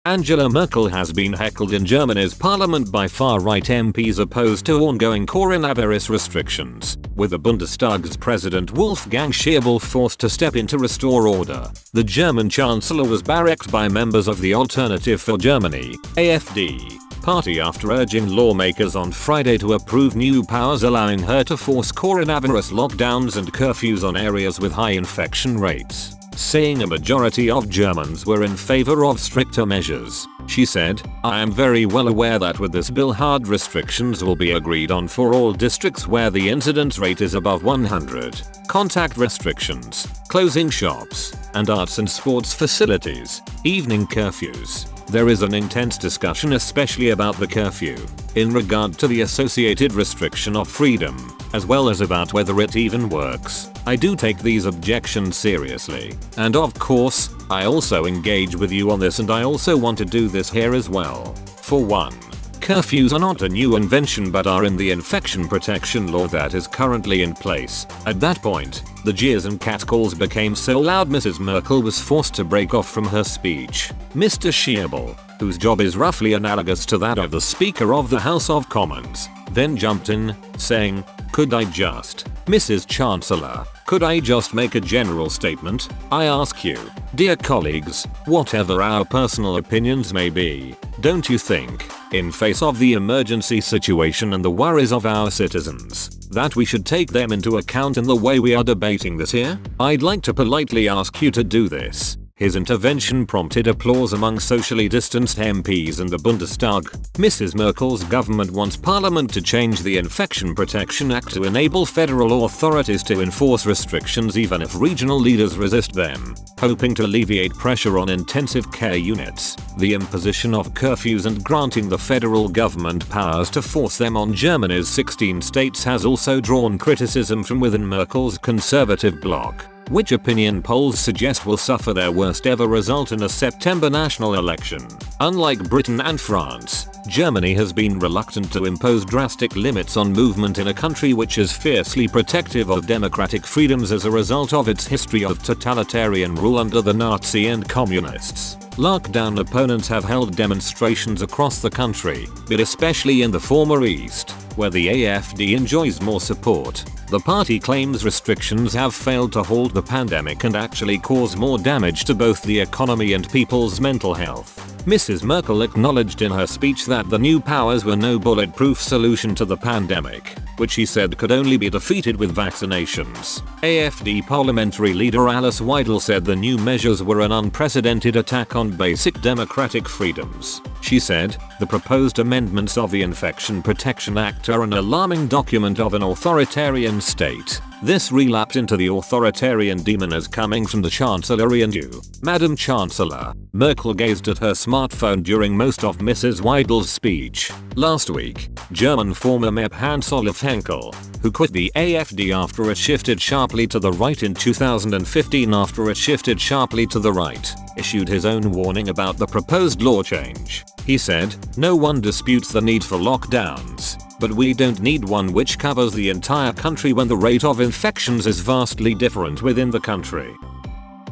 Angela Merkel has been heckled in Germany's parliament by far-right MPs opposed to ongoing coronavirus restrictions, with the Bundestag's president Wolfgang Schäuble forced to step in to restore order. The German chancellor was barracked by members of the Alternative for Germany (AfD) party after urging lawmakers on Friday to approve new powers allowing her to force coronavirus lockdowns and curfews on areas with high infection rates. Saying a majority of Germans were in favor of stricter measures, she said, "I am very well aware that with this bill hard restrictions will be agreed on for all districts where the incidence rate is above 100. Contact restrictions, closing shops, and arts and sports facilities, evening curfews. There is an intense discussion especially about the curfew, in regard to the associated restriction of freedom, as well as about whether it even works. I do take these objections seriously. And of course, I also engage with you on this and I also want to do this here as well. For one, curfews are not a new invention but are in the infection protection law that is currently in place. At that point, the jeers and catcalls became so loud Mrs. Merkel was forced to break off from her speech. Mr. Schäuble, whose job is roughly analogous to that of the Speaker of the House of Commons, then jumped in, saying, "Could I just, Mrs. Chancellor, could I just make a general statement? I ask you, dear colleagues, whatever our personal opinions may be, don't you think, in face of the emergency situation and the worries of our citizens, that we should take them into account in the way we are debating this here? I'd like to politely ask you to do this." His intervention prompted applause among socially distanced MPs in the Bundestag. Mrs. Merkel's government wants Parliament to change the Infection Protection Act to enable federal authorities to enforce restrictions even if regional leaders resist them, hoping to alleviate pressure on intensive care units, the imposition of curfews and granting the federal government powers to force them on Germany's 16 states has also drawn criticism from within Merkel's conservative bloc, which opinion polls suggest will suffer their worst ever result in a September national election. Unlike Britain and France, Germany has been reluctant to impose drastic limits on movement in a country which is fiercely protective of democratic freedoms as a result of its history of totalitarian rule under the Nazi and communists. Lockdown opponents have held demonstrations across the country, but especially in the former East, where the AfD enjoys more support. The party claims restrictions have failed to halt the pandemic and actually cause more damage to both the economy and people's mental health. Mrs. Merkel acknowledged in her speech that the new powers were no bulletproof solution to the pandemic, which she said could only be defeated with vaccinations. AfD parliamentary leader Alice Weidel said the new measures were an unprecedented attack on basic democratic freedoms. She said, "The proposed amendments of the Infection Protection Act are an alarming document of an authoritarian state. This relapse into the authoritarian demon is coming from the Chancellery and you, Madam Chancellor." Merkel gazed at her smartphone during most of Mrs. Weidel's speech. Last week, German former MEP Hans-Olaf Henkel, who quit the AfD after it shifted sharply to the right in 2015 issued his own warning about the proposed law change. He said, "No one disputes the need for lockdowns, but we don't need one which covers the entire country when the rate of infections is vastly different within the country."